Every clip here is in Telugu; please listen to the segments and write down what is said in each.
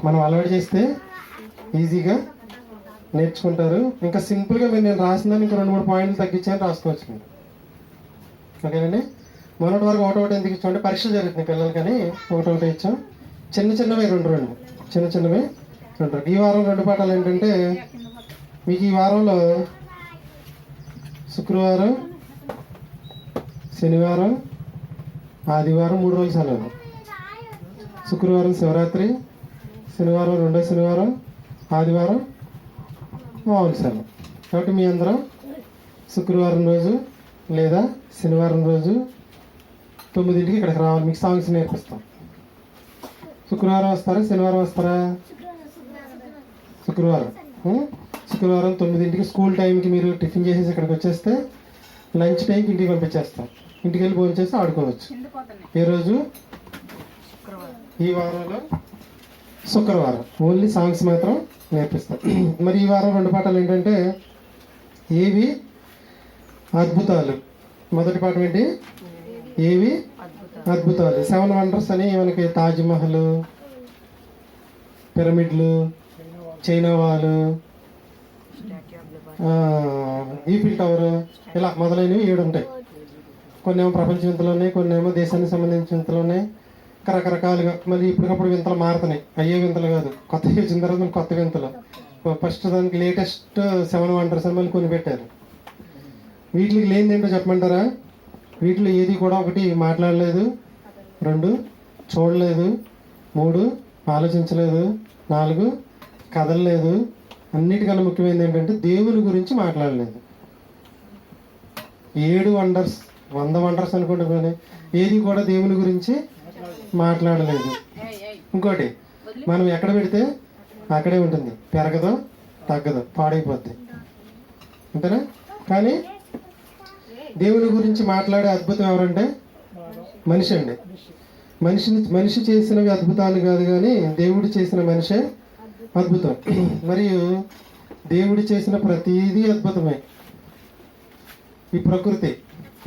మనం అలవాటు చేస్తే ఈజీగా నేర్చుకుంటారు. ఇంకా సింపుల్గా మీరు నేను రాసిందని ఇంకా 2-3 పాయింట్లు తగ్గించాను రాసుకోవచ్చు మీరు. ఓకేనండి. మొన్నటి వరకు ఒకటోటి ఎందుకు ఇచ్చామంటే పరీక్ష జరుగుతుంది పిల్లలు, కానీ ఒకటోటి ఇచ్చాం. చిన్నవి రెండు చిన్నవి రెండు. ఈ వారం 2 పాఠాలు ఏంటంటే మీకు ఈ వారంలో శుక్రవారం, శనివారం, ఆదివారం 3 రోజులు సెలవు. శుక్రవారం శివరాత్రి, శనివారం రెండో శనివారం, ఆదివారం మామూలు సెలవు. కాబట్టి మీ అందరం శుక్రవారం రోజు లేదా శనివారం రోజు 9ంటికి ఇక్కడికి రావాలి. మీకు సాంగ్స్ నేర్పిస్తాం. శుక్రవారం వస్తారా, శనివారం వస్తారా? శుక్రవారం 9ంటికి స్కూల్ టైంకి మీరు టిఫిన్ చేసేసి ఇక్కడికి వచ్చేస్తే లంచ్ టైంకి ఇంటికి పంపించేస్తాం. ఇంటికి వెళ్ళి భోజనం చేసి ఆడుకోవచ్చు. ఏ రోజు? ఈ వారంలో శుక్రవారం. ఓన్లీ సాంగ్స్ మాత్రం నేర్పిస్తాం. మరి ఈ వారం 2 పాఠాలు ఏంటంటే ఏవి అద్భుతాలు. మొదటి పాఠం ఏంటి? ఏవి అద్భుతాలు. 7 వండర్స్ అని మనకి తాజ్మహల్, పిరమిడ్లు, చైనా వాల్, ఈఫిల్ టవర్, ఇలా మొదలైనవి 7 ఉంటాయి. కొన్ని ఏమో ప్రపంచ వింతలు ఉన్నాయి, కొన్ని ఏమో దేశానికి సంబంధించిన వింతలు ఉన్నాయి. రకరకాలుగా మళ్ళీ ఇప్పటికప్పుడు వింతలు మారుతున్నాయి. అయ్యే వింతలు కాదు, కొత్త వచ్చిన తర్వాత కొత్త వింతలు. ఫస్ట్ దానికి లేటెస్ట్ 7 వండర్స్ అని మళ్ళీ కొన్ని పెట్టారు. వీటికి లేనిది ఏంటో చెప్పమంటారా? వీటిలో ఏది కూడా 1 మాట్లాడలేదు, 2 చూడలేదు, 3 ఆలోచించలేదు, 4 కదలలేదు. అన్నిటికన్నా ముఖ్యమైనది ఏంటంటే దేవుని గురించి మాట్లాడలేదు. 7 వండర్స్, 100 వండర్స్ అనుకుంటే కానీ ఏది కూడా దేవుని గురించి మాట్లాడలేదు. ఇంకోటి, మనం ఎక్కడ పెడితే అక్కడే ఉంటుంది, పెరగదు, తగ్గదు, పాడైపోద్ది, అంతేనా? కానీ దేవుని గురించి మాట్లాడే అద్భుతం ఎవరంటే మనిషి అండి. మనిషి చేసినవి అద్భుతాలు కాదు, కానీ దేవుడు చేసిన మనిషే అద్భుతం. మరియు దేవుడు చేసిన ప్రతీదీ అద్భుతమే. ఈ ప్రకృతి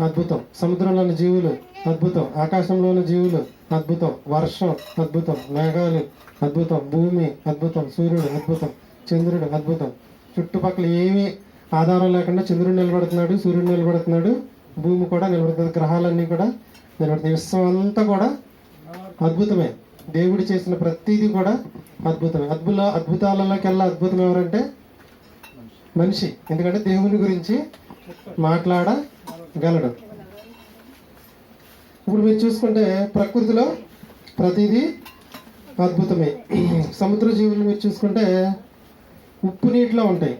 అద్భుతం, సముద్రంలోని జీవులు అద్భుతం, ఆకాశంలోని జీవులు అద్భుతం, వర్షం అద్భుతం, మేఘాలు అద్భుతం, భూమి అద్భుతం, సూర్యుడు అద్భుతం, చంద్రుడు అద్భుతం. చుట్టుపక్కల ఏమీ ఆధారం లేకుండా చంద్రుడు నిలబడుతున్నాడు, సూర్యుడు నిలబడుతున్నాడు, భూమి కూడా నిలబడుతుంది, గ్రహాలన్నీ కూడా నిలబడుతాయి. విశ్వం అంతా కూడా అద్భుతమే. దేవుడు చేసిన ప్రతిదీ కూడా అద్భుతమే. అద్భుతాలలోకెల్లా అద్భుతం ఎవరంటే మనిషి. ఎందుకంటే దేవుని గురించి మాట్లాడగలడు. ఇప్పుడు మీరు చూసుకుంటే ప్రకృతిలో ప్రతిదీ అద్భుతమే. సముద్ర జీవులు మీరు చూసుకుంటే ఉప్పు నీటిలో ఉంటాయి,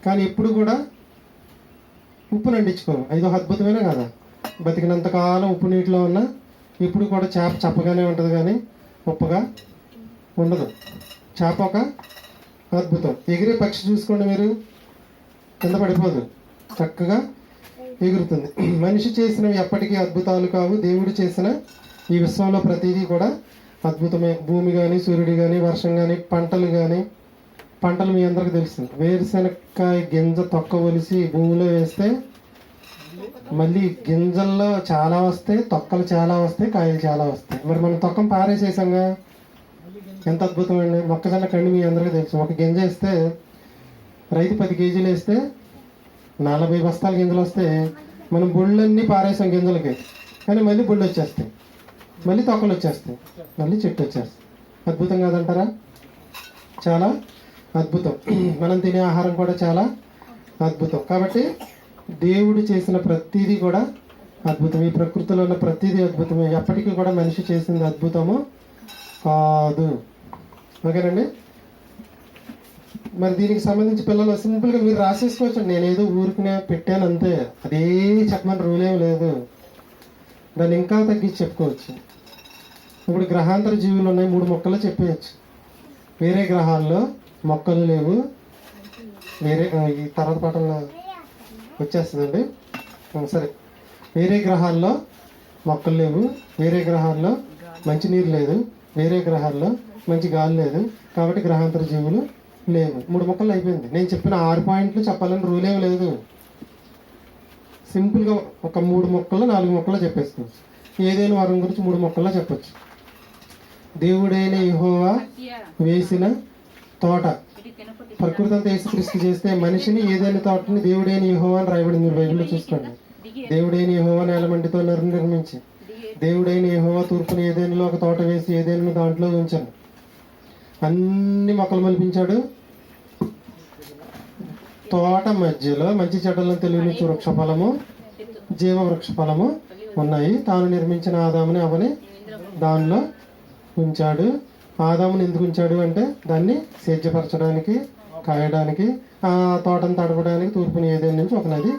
కానీ ఎప్పుడు కూడా ఉప్పును అంటించుకోవు. ఇదో అద్భుతమేనా కదా? బతికినంతకాలం ఉప్పు నీటిలో ఉన్నా ఇప్పుడు కూడా చేప చప్పగానే ఉంటుంది, కానీ ఉప్పగా ఉండదు. చేప ఒక అద్భుతం. ఎగిరే పక్షి చూసుకోండి మీరు, కింద పడిపోదు, చక్కగా ఎగురుతుంది. మనిషి చేసినవి ఎప్పటికీ అద్భుతాలు కావు. దేవుడు చేసిన ఈ విశ్వంలో ప్రతిదీ కూడా అద్భుతమే. భూమి కానీ, సూర్యుడు కానీ, వర్షం కానీ, పంటలు మీ అందరికీ తెలుస్తుంది. వేరుశనక్కాయ గింజ తొక్క ఒలిసి భూమిలో వేస్తే మళ్ళీ గింజల్లో చాలా వస్తాయి, తొక్కలు చాలా వస్తాయి, కాయలు చాలా వస్తాయి. మరి మనం తొక్కం పారేసేసాంగా, ఎంత అద్భుతం అండి. మొక్కజొన్న కండి మీ అందరికీ తెలుసు. ఒక గింజ వేస్తే రైతు 10 కేజీలు వేస్తే 40 బస్తాల గింజలు వస్తే మనం బొళ్ళన్నీ పారేసాం గింజలకి, కానీ మళ్ళీ బొళ్ళు వచ్చేస్తాయి, మళ్ళీ తొక్కలు వచ్చేస్తాయి, మళ్ళీ చెట్టు వచ్చేస్తాయి. అద్భుతం కాదంటారా? చాలా అద్భుతం. మనం తినే ఆహారం కూడా చాలా అద్భుతం. కాబట్టి దేవుడు చేసిన ప్రతిదీ కూడా అద్భుతం. ఈ ప్రకృతిలో ఉన్న ప్రతిదీ అద్భుతమే. ఎప్పటికీ కూడా మనిషి చేసింది అద్భుతము కాదు. ఓకేనండి. మరి దీనికి సంబంధించి పిల్లలు సింపుల్గా మీరు రాసేసుకోవచ్చు. నేనేదో ఊరికనే పెట్టాను అంతే, అదే చెప్పమని రూల్ ఏం లేదు. దాన్ని ఇంకా తగ్గించి చెప్పుకోవచ్చు. ఇప్పుడు గ్రహాంతర జీవులు ఉన్నాయి, 3 మొక్కలు చెప్పేయచ్చు. వేరే గ్రహాల్లో మొక్కలు లేవు. వేరే ఈ తర్వాత పాఠంలో వచ్చేస్తుందండి. సరే, వేరే గ్రహాల్లో మొక్కలు లేవు, వేరే గ్రహాల్లో మంచి నీరు లేదు, వేరే గ్రహాల్లో మంచి గాలి లేదు, కాబట్టి గ్రహాంతర జీవులు లేవు. 3 మొక్కలు అయిపోయింది. నేను చెప్పిన 6 పాయింట్లు చెప్పాలని రూల్ ఏం లేదు. సింపుల్గా ఒక 3 మొక్కలు 4 మొక్కలు చెప్పేసుకోవచ్చు. ఏదైనా వారం గురించి 3 మొక్కల్లో చెప్పచ్చు. దేవుడైన యెహోవా వేసిన తోట. ప్రకృతి అంతా యేసుక్రీస్తు చేస్తే మనిషిని ఏదైనా తోటని దేవుడైన యెహోవా అని రాయబడింది. మీరు బైబిల్లో చూసుకోండి. దేవుడైన యెహోవా నేలమంటితో నిర్మించి, దేవుడైన యెహోవా తూర్పుని ఏదైనాలో ఒక తోట వేసి ఏదైనా దాంట్లో ఉంచాను. అన్ని మొక్కలు మలిపించాడు. తోట మధ్యలో మంచి చెడ్డలను తెలియనిచ్చు వృక్ష ఫలము, జీవ వృక్ష ఫలము ఉన్నాయి. తాను నిర్మించిన ఆదాముని అవని దానిలో ఉంచాడు. ఆదాముని ఎందుకు ఉంచాడు అంటే దాన్ని సేద్యపరచడానికి, కాయడానికి, ఆ తోటను తడపడానికి తూర్పుని ఏదైనా నుంచి ఒక నది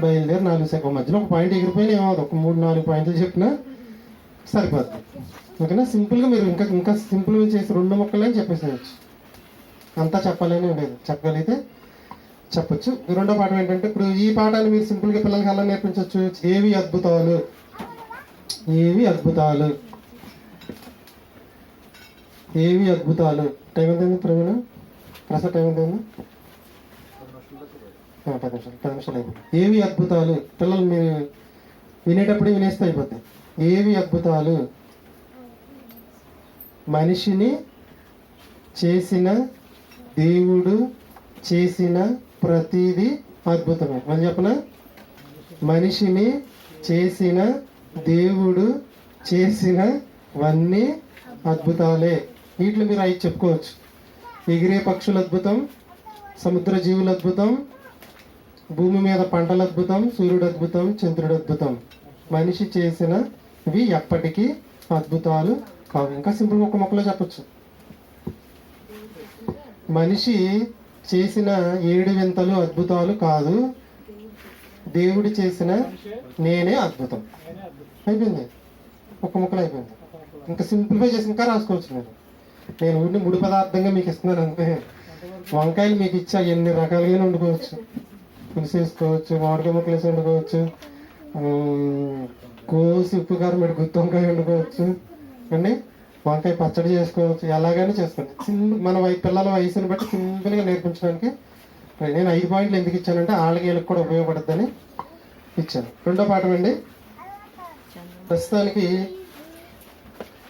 బయలుదేరి 4 సెకండ్ మధ్యలో ఒక పాయింట్ ఎగిరిపోయినా ఏమవుతుంది, ఒక 3-4 పాయింట్లు చెప్పినా సరిపోద్ది. ఓకేనా? సింపుల్గా మీరు ఇంకా ఇంకా సింపుల్గా చేసి 2 ముక్కలని చెప్పేసేయచ్చు. అంతా చెప్పాలని లేదు, చెప్పగలిగితే చెప్పచ్చు. రెండో పాఠం ఏంటంటే, ఇప్పుడు ఈ పాఠాన్ని మీరు సింపుల్గా పిల్లలకి ఎలా నేర్పించవచ్చు? ఏవి అద్భుతాలు, ఏవి అద్భుతాలు, ఏవి అద్భుతాలు. టైం ఎంతైంది ప్రవీణ? ప్రసాద్ టైం ఎంతైంది? 10 నిమిషాలు అయిపోతుంది. ఏవి అద్భుతాలు పిల్లలు మీరు వినేటప్పుడు వినేస్తే అయిపోతాయి. ఏవి అద్భుతాలు? మనిషిని చేసిన దేవుడు చేసిన ప్రతిదీ అద్భుతమే. అని చెప్పనా? మనిషిని చేసిన దేవుడు చేసినవన్నీ అద్భుతాలే. వీటిలో మీరు 5 చెప్పుకోవచ్చు. ఎగిరే పక్షుల అద్భుతం, సముద్ర జీవుల అద్భుతం, భూమి మీద పంటల అద్భుతం, సూర్యుడు అద్భుతం, చంద్రుడు అద్భుతం. మనిషి చేసినవి ఎప్పటికీ అద్భుతాలు కావు. ఇంకా సింపుల్గా ఒక మొక్కలో చెప్పచ్చు. మనిషి చేసిన 7 వింతలు అద్భుతాలు కాదు, దేవుడు చేసిన నేనే అద్భుతం. అయిపోయింది, ఒక్క ముక్కలు అయిపోయింది. ఇంకా సింప్లిఫై చేసి ఇంకా రాసుకోవచ్చు. నేను ఊరిని ముడి పదార్థంగా మీకు ఇస్తున్నాను అంతే. వంకాయలు మీకు ఇచ్చా ఎన్ని రకాలుగానే వండుకోవచ్చు. పులుసు వేసుకోవచ్చు, మామిడికాయ ముక్కలు వేసి వండుకోవచ్చు, కోసి ఉప్పు కారం పెట్టి గుత్తి వంకాయ వండుకోవచ్చు అండి, వంకాయ పచ్చడి చేసుకోవచ్చు, ఎలాగైనా చేసుకోండి. మన పిల్లల వయసుని బట్టి సింపుల్గా నేర్పించడానికి నేను 5 పాయింట్లు ఎందుకు ఇచ్చానంటే వాళ్ళకి వీళ్ళకి కూడా ఉపయోగపడుతుందని ఇచ్చాను. రెండో పాఠం అండి, ప్రస్తుతానికి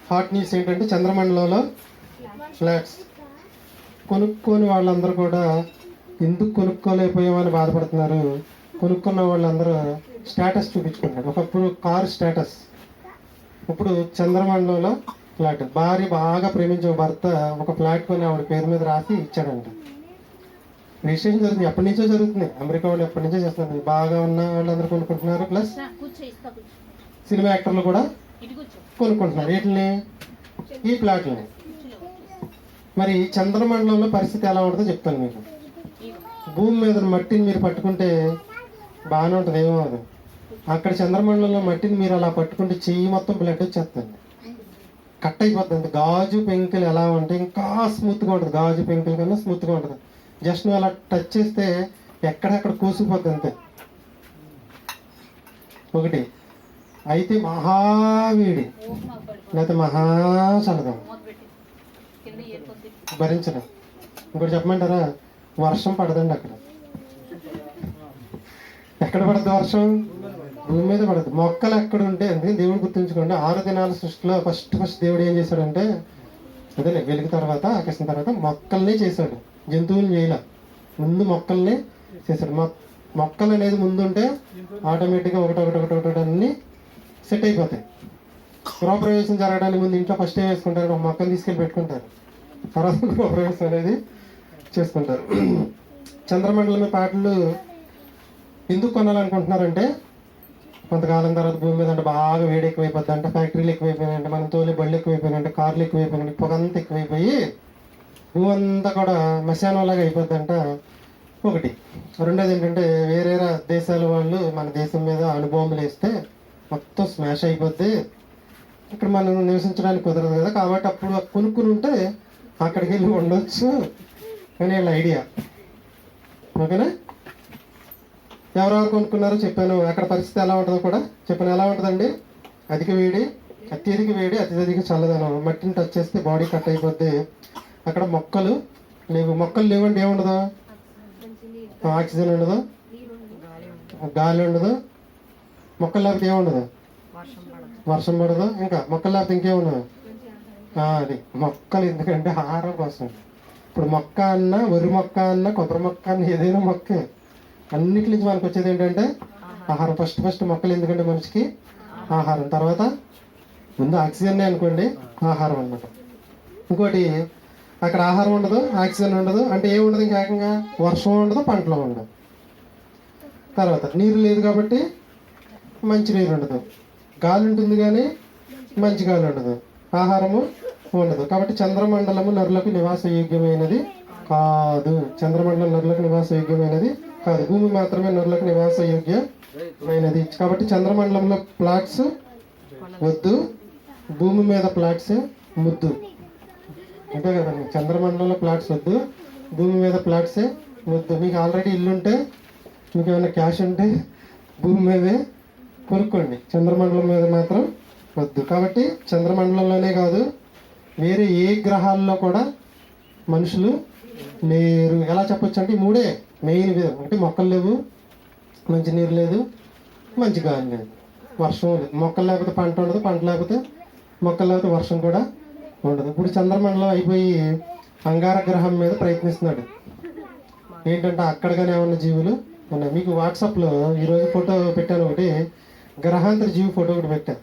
హాట్ న్యూస్ ఏంటంటే చంద్రమండలంలో ఫ్లాట్స్ కొనుక్కొని వాళ్ళందరూ కూడా ఎందుకు కొనుక్కోలేకపోయామని బాధపడుతున్నారు. కొనుక్కున్న వాళ్ళందరూ స్టేటస్ చూపించుకుంటారు. ఒకప్పుడు కారు స్టేటస్, ఇప్పుడు చంద్రమండలంలో ఫ్లాట్. భార్య బాగా ప్రేమించే భర్త ఒక ఫ్లాట్ కొని ఆవిడ పేరు మీద రాసి ఇచ్చాడంట. రిజిస్ట్రేషన్ జరుగుతుంది, ఎప్పటి నుంచో జరుగుతుంది. అమెరికా వాళ్ళు ఎప్పటి నుంచో చేస్తున్నారు. బాగా ఉన్న వాళ్ళందరూ కొనుక్కుంటున్నారు, ప్లస్ సినిమా యాక్టర్లు కూడా కొనుక్కుంటున్నారు. వీటిని, ఈ ప్లాట్లని. మరి చంద్రమండలంలో పరిస్థితి ఎలా ఉంటుందో చెప్తాను మీకు. భూమి మీద మట్టిని మీరు పట్టుకుంటే బాగానే ఉంటుంది, ఏమో అది. అక్కడ చంద్రమండలంలో మట్టిని మీరు అలా పట్టుకుంటే చెయ్యి మొత్తం బ్లడ్ వచ్చేస్తుంది, కట్ అయిపోతుంది. గాజు పెంకులు ఎలా ఉంటాయి, ఇంకా స్మూత్గా ఉంటుంది. గాజు పెంకుల కన్నా స్మూత్గా ఉంటుంది. జస్ట్ నువ్వు అలా టచ్ చేస్తే ఎక్కడెక్కడ కోసిపోతుంది అంతే. ఒకటి అయితే మహావేడి, లేకపోతే మహా చల్లదం భరించడం. ఇంకోటి చెప్పమంటారా? వర్షం పడదండి అక్కడ. ఎక్కడ పడద్దు వర్షం? భూమి మీద పడద్దు. మొక్కలు ఎక్కడ ఉంటే, అందుకని దేవుడు గుర్తుంచుకోండి, 6 దినాల సృష్టిలో ఫస్ట్ దేవుడు ఏం చేశాడంటే, అదే వెలుగు తర్వాత ఆకాశం తర్వాత మొక్కల్ని చేశాడు, జంతువులు చేయలే. ముందు మొక్కల్ని చేశాడు. మొక్కలు అనేది ముందు ఉంటే ఆటోమేటిక్గా ఒకటి అన్ని సెట్ అయిపోతాయి. గృహప్రవేశం జరగడానికి ముందు ఇంట్లో ఫస్ట్ ఏం వేసుకుంటారు? ఒక మొక్కలు తీసుకెళ్ళి పెట్టుకుంటారు, తర్వాత గృహప్రవేశం అనేది చేసుకుంటారు. చంద్రమండలం పాటలు ఎందుకు కొనాలనుకుంటున్నారంటే, కొంతకాలం తర్వాత భూమి మీద అంటే బాగా వేడి ఎక్కువైపోద్ది అంటే, ఫ్యాక్టరీలు ఎక్కువైపోయినాయంటే, మనం తోలే బళ్ళు ఎక్కువైపోయినాయంటే, కార్లు ఎక్కువైపోయినాయి, పొగ అంతా ఎక్కువైపోయి భూమి అంతా కూడా మశానంలాగా అయిపోద్దంట. ఒకటి. రెండోది ఏంటంటే, వేరే దేశాల వాళ్ళు మన దేశం మీద అణుబాంబులు వేస్తే మొత్తం స్మాష్ అయిపోద్ది, ఇక్కడ మనం నివసించడానికి కుదరదు కదా, కాబట్టి అప్పుడు కొనుక్కుని ఉంటే అక్కడికి వెళ్ళి ఉండొచ్చు అని వీళ్ళ ఐడియా. ఓకేనా? ఎవరెవరు కొనుక్కున్నారో చెప్పాను. అక్కడ పరిస్థితి ఎలా ఉంటుందో కూడా చెప్పాను. ఎలా ఉంటుందండి? అధిక వేడి, అత్యధిక వేడి, అత్యధిక చల్లదనం. మట్టిని టచ్ చేస్తే బాడీ కట్ అయిపోద్ది. అక్కడ మొక్కలు లేవు. మొక్కలు లేవండి ఏముండదు? ఆక్సిజన్ ఉండదు, గాలి ఉండదు. మొక్కలు లేకపోతే ఏముండదు? వర్షం పడదు. ఇంకా మొక్కలు లేకపోతే ఇంకేముండదు? అది మొక్కలు ఎందుకంటే ఆహారం కోసం. ఇప్పుడు మొక్క అన్న, వరి మొక్క అన్న, కొబ్బరి మొక్క అన్న, ఏదైనా మొక్కే అన్నిటి నుంచి మనకు వచ్చేది ఏంటంటే ఆహారం. ఫస్ట్ మొక్కలు ఎందుకంటే మనిషికి ఆహారం, తర్వాత ముందు ఆక్సిజన్ అనుకోండి ఆహారం అన్నమాట. ఇంకోటి అక్కడ ఆహారం ఉండదు, ఆక్సిజన్ ఉండదు అంటే ఏముండదు, ఇంకా ఏకంగా వర్షం ఉండదు, పంటలు ఉండదు. తర్వాత నీరు లేదు కాబట్టి మంచి నీరు ఉండదు, గాలి ఉంటుంది కానీ మంచి గాలి ఉండదు, ఆహారము ఉండదు. కాబట్టి చంద్రమండలము నరులకు నివాసయోగ్యమైనది కాదు. చంద్రమండలం నరులకు నివాసయోగ్యమైనది కాదు, భూమి మాత్రమే నరులకు నివాసయోగ్యమైనది. కాబట్టి చంద్రమండలంలో ప్లాట్స్ వద్దు, భూమి మీద ప్లాట్స్ ముద్దు. అంతే కదండి, చంద్రమండలంలో ప్లాట్స్ వద్దు, భూమి మీద ప్లాట్సే ముద్దు. మీకు ఆల్రెడీ ఇల్లు ఉంటే, మీకు ఏమైనా క్యాష్ ఉంటే భూమి మీదే కొనుక్కోండి, చంద్రమండలం మీద మాత్రం వద్దు. కాబట్టి చంద్రమండలంలోనే కాదు, వేరే ఏ గ్రహాల్లో కూడా మనుషులు లేరు. ఎలా చెప్పొచ్చు అంటే ఈ మూడే మెయిన్ విధం. ఒకటి మొక్కలు లేవు, మంచి నీరు లేదు, మంచి గాలి లేదు, వర్షం లేదు. మొక్కలు లేకపోతే పంట ఉండదు, పంట లేకపోతే మొక్కలు లేకపోతే వర్షం కూడా ఉండదు. ఇప్పుడు చంద్రమండలం అయిపోయి అంగార గ్రహం మీద ప్రయత్నిస్తున్నాడు. ఏంటంటే అక్కడ కానీ ఏమన్నా జీవులు ఉన్నాయి. మీకు వాట్సాప్లో ఈరోజు ఫోటో పెట్టాను, ఒకటి గ్రహాంతర జీవి ఫోటో ఒకటి పెట్టాను.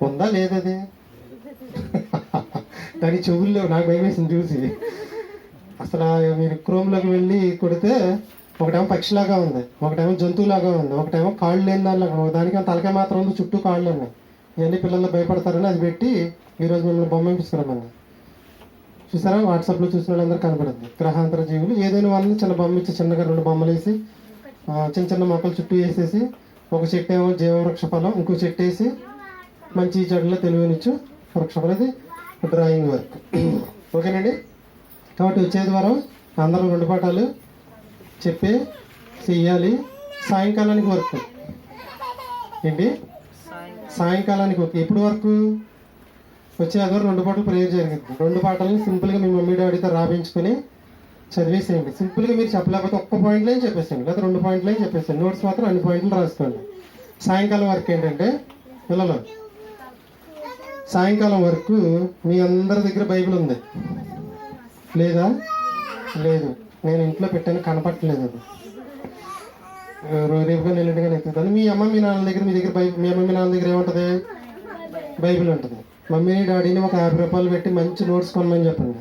ఉందా లేదది? దాని చెవులు లేవు, నాకు భయం వేసింది చూసి. అసలు మీరు క్రోమ్లోకి వెళ్ళి కొడితే ఒకటేమో పక్షిలాగా ఉంది, ఒకటేమో జంతువులాగా ఉంది, ఒకటేమో కాళ్ళు లేని దానిలాగా, దానికి తలకాయ మాత్రం ఉంది, చుట్టూ కాళ్ళు ఉన్నాయి. ఇవన్నీ పిల్లలు భయపడతారని అది పెట్టి ఈరోజు మిమ్మల్ని బొమ్మ ఇప్పిస్తున్నామని. చూసారా, వాట్సాప్లో చూసిన వాళ్ళందరూ కనపడుద్ది. గ్రహాంతర జీవులు ఏదైనా వాళ్ళని చిన్న బొమ్మ ఇచ్చి, చిన్నగా 2 బొమ్మలు వేసి, చిన్న చిన్న మొక్కలు చుట్టూ వేసేసి, ఒక చెట్టు ఏమో జీవవృక్ష ఫలం, ఇంకో చెట్టు వేసి మంచి చెడులో తెలివినిచ్చు వృక్ష ఫలం. ఇది డ్రాయింగ్ వర్క్. ఓకేనండి. కాబట్టి వచ్చేది వారం అందరూ 2 పాఠాలు చెప్పే చెయ్యాలి. సాయంకాలానికి వర్క్ ఏంటి? సాయంకాలానికి వర్క్. ఎప్పుడు వరకు? వచ్చే ఆదివారం 2 పాటలు ప్రేయర్ జరిగింది. 2 పాటలను సింపుల్గా మీ మమ్మీ డాడీతో రాపించుకొని చదివేసేయండి. సింపుల్గా మీరు చెప్పలేకపోతే ఒక్క పాయింట్లో చెప్పేసేయండి, లేదా 2 పాయింట్లో చెప్పేసేయండి. నోట్స్ మాత్రం అన్ని పాయింట్లు రాసుకోండి. సాయంకాలం వర్క్ ఏంటంటే పిల్లలు, సాయంకాలం వరకు మీ అందరి దగ్గర బైబిల్ ఉంది లేదా? లేదు, నేను ఇంట్లో పెట్టాను, కనపట్టలేదు. అది రేపుగా ఎల్లుండిగా ఎత్తుతాను. మీ అమ్మ మీ నాన్న దగ్గర, మీ దగ్గర మీ అమ్మ మీ నాన్న దగ్గర ఏముంటుంది? బైబిల్ ఉంటుంది. మమ్మీని డాడీని ఒక 50 రూపాయలు పెట్టి మంచి నోట్స్ కొనమని చెప్పండి.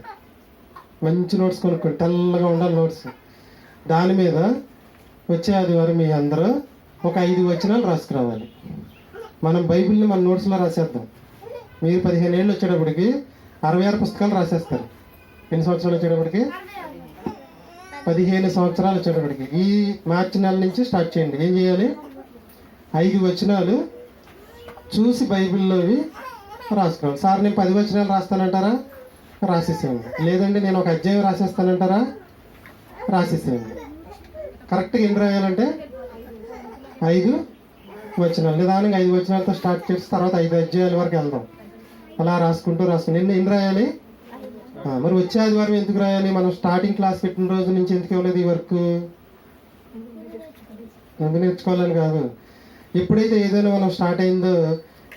మంచి నోట్స్ కొనుక్కోండి, తెల్లగా ఉండాలి నోట్స్. దాని మీద వచ్చే ఆదివారం మీ అందరూ ఒక 5 వచనాలు రాసుకురావాలి. మనం బైబిల్ని మన నోట్స్లో రాసేద్దాం. మీరు 15 ఏళ్ళు వచ్చేటప్పటికి 66 పుస్తకాలు రాసేస్తారు. ఎన్ని సంవత్సరాలు వచ్చేటప్పటికి? 15 సంవత్సరాలు వచ్చేటప్పటికి. ఈ మార్చి నెల నుంచి స్టార్ట్ చేయండి. ఏం చేయాలి? 5 వచనాలు చూసి బైబిల్లోవి రాసుకోవాలి. సార్ నేను 10 వచనాలు రాస్తానంటారా? రాసేసేయండి. లేదండి నేను ఒక అధ్యాయం రాసేస్తానంటారా? రాసేసేయండి. కరెక్ట్గా ఎన్ని రాయాలంటే 5 వచనాలు. నిదానంగా 5 వచనాలతో స్టార్ట్ చేసి తర్వాత 5 అధ్యాయాల వరకు వెళ్దాం. అలా రాసుకుంటూ ఎన్ని రాయాలి? మరి వచ్చే ఆదివారం ఎందుకు రాయాలి? మనం స్టార్టింగ్ క్లాస్ పెట్టిన రోజు నుంచి ఎందుకు ఇవ్వలేదు ఈ వర్క్? ఎందుకు నేర్చుకోవాలని కాదు. ఎప్పుడైతే ఏదైనా మనం స్టార్ట్ అయిందో,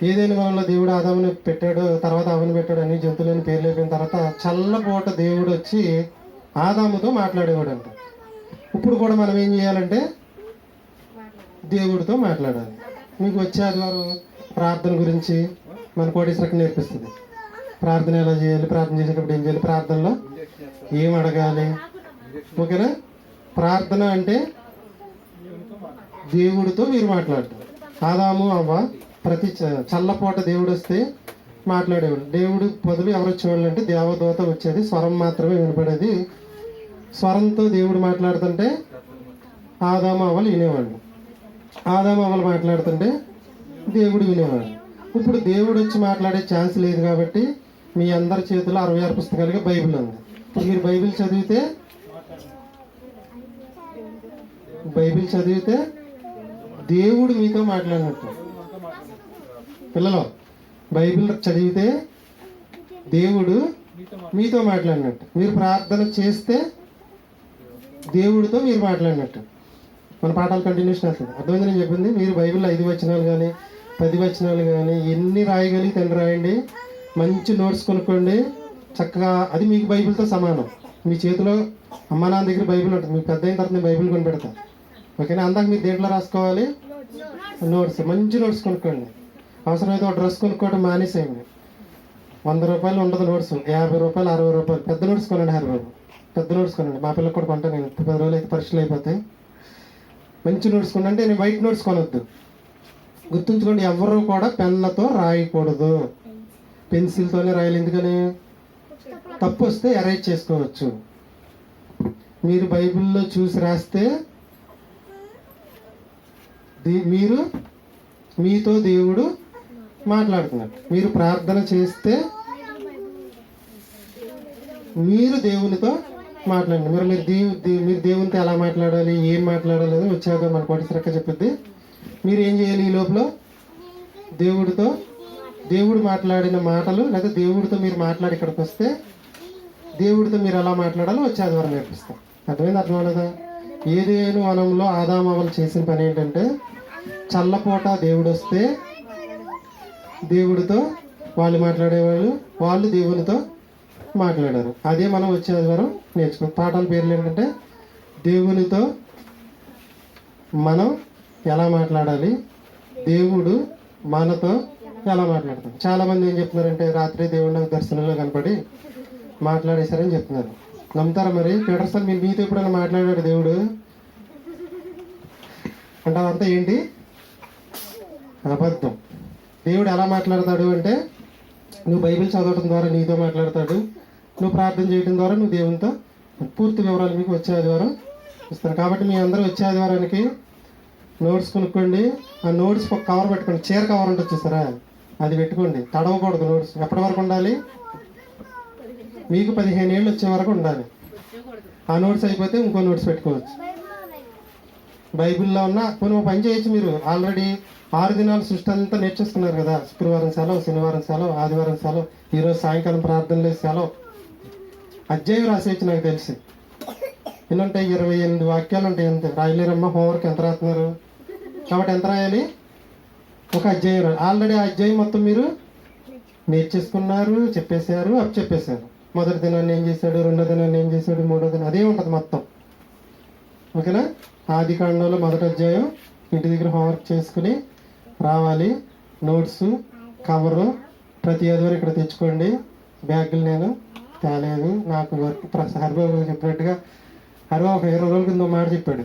ఏదైనా మనలో దేవుడు ఆదాముని పెట్టాడో, తర్వాత అవని పెట్టాడు, అన్ని జంతువులని పేర్లు అయిపోయిన తర్వాత చల్లపూట దేవుడు వచ్చి ఆదాముతో మాట్లాడేవాడు అంట. ఇప్పుడు కూడా మనం ఏం చేయాలంటే దేవుడితో మాట్లాడాలి. మీకు వచ్చే ఆదివారం ప్రార్థన గురించి మన కోటేశ్వరకి నేర్పిస్తుంది. ప్రార్థన ఎలా చేయాలి, ప్రార్థన చేసేటప్పుడు ఏం చేయాలి, ప్రార్థనలో ఏం అడగాలి. ఓకేనా? ప్రార్థన అంటే దేవుడితో మీరు మాట్లాడతారు. ఆదాము అవ్వ ప్రతి చల్లపూట దేవుడు వస్తే మాట్లాడేవాడు. దేవుడు బదులు ఎవరు వచ్చేవాళ్ళు అంటే దేవదూత వచ్చేది, స్వరం మాత్రమే వినపడేది. స్వరంతో దేవుడు మాట్లాడుతుంటే ఆదాము అవ్వలు వినేవాళ్ళు, ఆదాము అవ్వలు మాట్లాడుతుంటే దేవుడు వినేవాడు. ఇప్పుడు దేవుడు వచ్చి మాట్లాడే ఛాన్స్ లేదు కాబట్టి మీ అందరి చేతిలో 66 పుస్తకాలుగా బైబిల్ ఉంది. ఇప్పుడు మీరు బైబిల్ చదివితే దేవుడు మీతో మాట్లాడినట్టు. పిల్లలు, బైబిల్ చదివితే దేవుడు మీతో మాట్లాడినట్టు. మీరు ప్రార్థన చేస్తే దేవుడితో మీరు మాట్లాడినట్టు. మన పాఠాలు కంటిన్యూషన్ వస్తుంది. అర్థమైంది నేను చెప్పింది? మీరు బైబిల్లో 5 వచనాలు కానీ 10 వచనాలు కానీ ఎన్ని రాయగలిగితే రాయండి. మంచి నోట్స్ కొనుక్కోండి. చక్కగా అది మీకు బైబిల్తో సమానం. మీ చేతిలో అమ్మ నాన్న దగ్గర బైబిల్ ఉంటుంది. మీకు పెద్ద అయిన తర్వాత నేను బైబిల్ కొని పెడతాను. ఓకేనా? అందాక మీరు దేంట్లో రాసుకోవాలి? నోట్స్. మంచి నోట్స్ కొనుక్కోండి. అవసరమైతే ఒక డ్రెస్ కొనుక్కోవడం మానేసేయండి. 100 రూపాయలు ఉండదు నోట్స్, 50 రూపాయలు, 60 రూపాయలు. పెద్ద నోట్స్ కొనండి హరిబాబు, పెద్ద నోట్స్ కొనండి. మా పిల్లలు కూడా కొంటాను నేను. 10 రోజులు అయితే పరీక్షలు అయిపోతాయి. మంచి నోట్స్ కొనండి. నేను వైట్ నోట్స్ కొనొద్దు. గుర్తుంచుకోండి, ఎవరు కూడా పెన్నుతో రాయకూడదు, పెన్సిల్తోనే రాయాలి. ఎందుకని? తప్పు వస్తే ఎరేజ్ చేసుకోవచ్చు. మీరు బైబిల్లో చూసి రాస్తే మీరు మీతో దేవుడు మాట్లాడుతున్నాడు. మీరు ప్రార్థన చేస్తే మీరు దేవునితో మాట్లాడండి. మీరు దేవునితో ఎలా మాట్లాడాలి, ఏం మాట్లాడాలి అని వచ్చాక మన కోటేశ్వరక్క చెప్పిద్ది. మీరు ఏం చేయాలి? ఈ లోపల దేవుడు మాట్లాడిన మాటలు, లేదా దేవుడితో మీరు మాట్లాడి ఇక్కడికి వస్తే దేవుడితో మీరు ఎలా మాట్లాడాలో వచ్చే ఆదివారం నేర్పిస్తాం. అర్థమైంది? అర్థం లేదా? ఏదేను వనంలో ఆదామవలు చేసిన పని ఏంటంటే, చల్లపూట దేవుడు వస్తే దేవుడితో వాళ్ళు మాట్లాడేవాళ్ళు, వాళ్ళు దేవునితో మాట్లాడారు. అదే మనం వచ్చే ఆదివారం నేర్చుకో. పాఠాల పేర్లు ఏంటంటే, దేవునితో మనం ఎలా మాట్లాడాలి, దేవుడు మనతో ఎలా మాట్లాడతాం. చాలామంది ఏం చెప్తున్నారంటే, రాత్రి దేవుడు నాకు దర్శనంలో కనపడి మాట్లాడేశారని చెప్తున్నారు. నమ్ముతారా మరి? పీటర్సన్ మీతో ఎప్పుడైనా మాట్లాడాడు దేవుడు అంటే అదంతా ఏంటి? అబద్ధం. దేవుడు ఎలా మాట్లాడతాడు అంటే, నువ్వు బైబిల్ చదవటం ద్వారా నీతో మాట్లాడతాడు, నువ్వు ప్రార్థన చేయడం ద్వారా నువ్వు దేవునితో. పూర్తి వివరాలు మీకు వచ్చే ఆదివారం ఇస్తాను. కాబట్టి మీ అందరూ వచ్చే ఆదివారానికి నోట్స్ కొనుక్కోండి. ఆ నోట్స్ ఒక కవర్ పెట్టుకోండి. చీర కవర్ ఉంటుంది చూసారా, అది పెట్టుకోండి. తడవకూడదు. నోట్స్ ఎప్పటి వరకు ఉండాలి? మీకు 15 ఏళ్ళు వచ్చే వరకు ఉండాలి. ఆ నోట్స్ అయిపోతే ఇంకో నోట్స్ పెట్టుకోవచ్చు. బైబిల్లో ఉన్న కొన్ని పని చేయొచ్చు. మీరు ఆల్రెడీ 6 దినాలు సృష్టి అంతా నేర్చేసుకున్నారు కదా. శుక్రవారం సెలవు, శనివారం సెలవు, ఆదివారం సెలవు, ఈరోజు సాయంకాలం ప్రార్థనలు సెలవు. అధ్యాయం రాసేయచ్చు. నాకు తెలిసి ఎన్ని ఉంటాయి? 28 వాక్యాలు ఉంటాయి. అంతే రాయలేరమ్మా. హోంవర్క్ ఎంత రాస్తున్నారు? కాబట్టి ఎంత రాయాలి? ఒక అధ్యాయం రాయాలి. ఆల్రెడీ ఆ అధ్యాయం మొత్తం మీరు నేర్చేసుకున్నారు, చెప్పేశారు, చెప్పేశారు. మొదటి దినాన్ని ఏం చేశాడు, రెండో దినాన్ని ఏం చేశాడు, మూడో దినం అదే ఉంటుంది మొత్తం. ఓకేనా? ఆది కాండంలో మొదటి అధ్యాయం ఇంటి దగ్గర హోంవర్క్ చేసుకుని రావాలి. నోట్స్, కవరు ప్రతి ఆదివారం ఇక్కడ తెచ్చుకోండి. బ్యాగులు నేను తేలేదు. నాకు వర్క్ హరిబాబు చెప్పినట్టుగా హరిబాబు ఒక 20 రోజుల కింద మాట చెప్పాడు.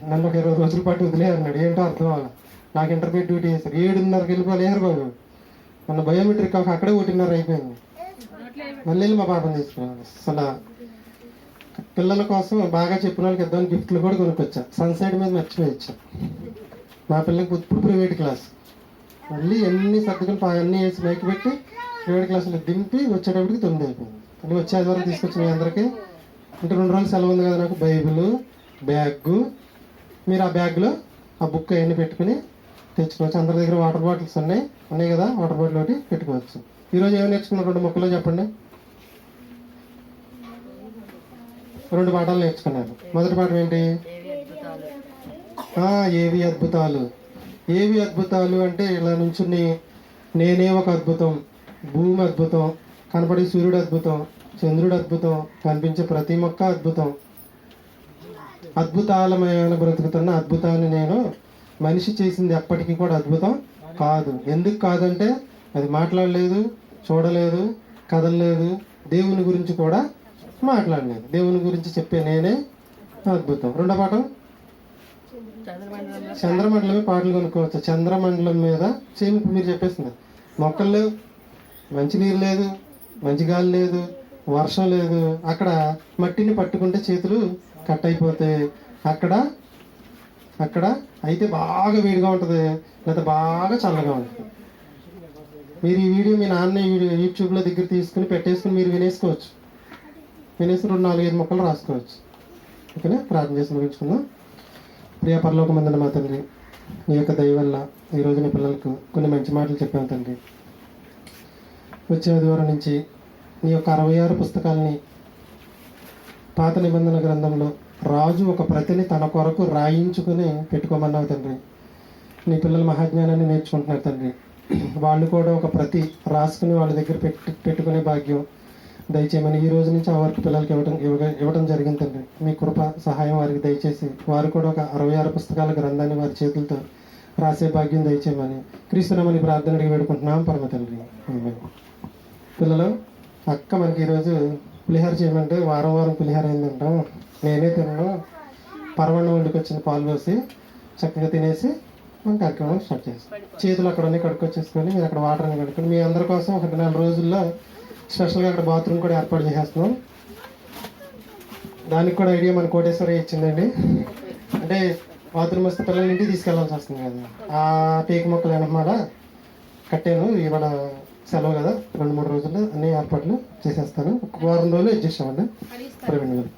నన్ను ఒక 20 రోజుల పాటు వదిలే అన్నాడు. ఏంటో అర్థం అవ్వాలి. నాకు ఇంటర్మీడియట్ డ్యూటీ చేశారు. 7:30కి వెళ్ళిపోవాలి హరిబాబు. మన బయోమెట్రిక్ అక్కడే 1:30 అయిపోయింది. మళ్ళీ మా పాపని తీసుకున్నాను. అసలు పిల్లల కోసం బాగా చెప్పిన వాళ్ళకి ఇద్దామని గిఫ్ట్లు కూడా కొనుక్కొచ్చా. సన్సైడ్ మీద మర్చిపోయొచ్చా. మా పిల్లలకి ఇప్పుడు ప్రైవేట్ క్లాస్. మళ్ళీ ఎన్ని సర్దుకుని అన్నీ వేసి మైకి పెట్టి ప్రైవేట్ క్లాసులో దింపి వచ్చేటప్పటికి 9 అయిపోయింది. మళ్ళీ వచ్చే ఆదివారం తీసుకొచ్చి మీ అందరికీ అంటే 2 రోజులు సెలవు ఉంది కదా నాకు. బైబిల్, బ్యాగు, మీరు ఆ బ్యాగ్లో ఆ బుక్ అవన్నీ పెట్టుకుని తెచ్చుకోవచ్చు. అందరి దగ్గర వాటర్ బాటిల్స్ ఉన్నాయి కదా. వాటర్ బాటిల్ ఒకటి పెట్టుకోవచ్చు. ఈరోజు ఏమి నేర్చుకున్నారు? 2 ముక్కలో చెప్పండి. 2 పాఠాలు నేర్చుకున్నారు. మొదటి పాఠం ఏంటి? ఏవి అద్భుతాలు. ఏవి అద్భుతాలు అంటే ఇలా నుంచుని నేనే ఒక అద్భుతం, భూమి అద్భుతం, కనపడే సూర్యుడు అద్భుతం, చంద్రుడు అద్భుతం, కనిపించే ప్రతి మొక్క అద్భుతం, అద్భుతాలమైన బ్రతుకుతున్న అద్భుతాన్ని నేను. మనిషి చేసింది ఎప్పటికీ కూడా అద్భుతం కాదు. ఎందుకు కాదంటే అది మాట్లాడలేదు, చూడలేదు, కదలలేదు, దేవుని గురించి కూడా మాట్లాడలేదు. దేవుని గురించి చెప్పే నేనే అద్భుతం. రెండో పాఠం చంద్రమండలమే. పాటలు కొనుక్కోవచ్చు. చంద్రమండలం మీద చేమి మీరు చెప్పేస్తున్నారు. మొక్కలు లేవు, మంచి నీరు లేదు, మంచి గాలి లేదు, వర్షం లేదు. అక్కడ మట్టిని పట్టుకుంటే చేతులు కట్ అయిపోతాయి. అక్కడ అయితే బాగా వేడిగా ఉంటుంది, లేదా బాగా చల్లగా ఉంటుంది. మీరు ఈ వీడియో మీ నాన్న యూట్యూబ్లో దగ్గర తీసుకుని పెట్టేసుకుని మీరు వినేసుకోవచ్చు. వినేసి 2-4-5 మొక్కలు రాసుకోవచ్చు. ఓకేనా? ప్రార్థన చేసి ముగించుకుందాం. ప్రియ పరలోకమందున మా తండ్రి, నీ యొక్క దయ వల్ల ఈరోజు నీ పిల్లలకు కొన్ని మంచి మాటలు చెప్పాము తండ్రి. వచ్చే ఆదివారం నుంచి నీ యొక్క 66 పుస్తకాలని పాత నిబంధన గ్రంథంలో రాజు ఒక ప్రతిని తన కొరకు రాయించుకుని పెట్టుకోమన్నావు తండ్రి. నీ పిల్లల మహాజ్ఞానాన్ని నేర్చుకుంటున్నారు తండ్రి. వాళ్ళు కూడా ఒక ప్రతి రాసుకుని వాళ్ళ దగ్గర పెట్టుకునే భాగ్యం దయచేయమని ఈ రోజు నుంచి ఆ వర్క్ పిల్లలకి ఇవ్వడం జరిగిందండి. మీ కృప సహాయం వారికి దయచేసి వారు కూడా ఒక 66 పుస్తకాల గ్రంథాన్ని వారి చేతులతో రాసే భాగ్యం దయచేయమని క్రీస్తునామని ప్రార్థన అడిగి వేడుకుంటున్నాం పరమ తండ్రి. ఆమేన్. పిల్లలు, అక్క మనకి ఈరోజు పులిహార చేయమంటే వారం వారం పులిహార అయిందంటాం. నేనే తిన్నాను. పరమాన్నం వండుకొచ్చిన పాలు పోసి చక్కగా తినేసి మనం కార్యక్రమం స్టార్ట్ చేస్తాం. చేతులు అక్కడ ఉన్నాయి కడుక్కొచ్చేసుకొని మీరు అక్కడ వాటర్ అని కడుక్కొని మీ అందరి కోసం ఒక 4 రోజుల్లో స్పెషల్గా అక్కడ బాత్రూమ్ కూడా ఏర్పాటు చేసేస్తున్నాం. దానికి కూడా ఐడియా మన కోటేశ్వరి ఇచ్చిందండి. అంటే బాత్రూమ్ వస్తే పిల్లల ఇంటికి తీసుకెళ్లాల్సి వస్తుంది కదా, ఆ టేకు మొక్కలు వెనకమాల కట్టాను. ఇవాళ సెలవు కదా, 2-3 రోజుల్లో అన్ని ఏర్పాట్లు చేసేస్తాను. ఒక వారం రోజులు అడ్జస్ట్ అవ్వండి. ప్రవీణ్ గారు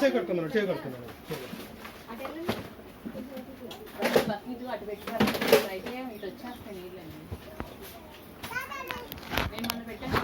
చేయగొట్టుకున్నాడు బకెట్ అటు పెట్టారు అయితే ఇటు వచ్చేస్తాయి నీళ్ళని నేను మొన్న పెట్టాను.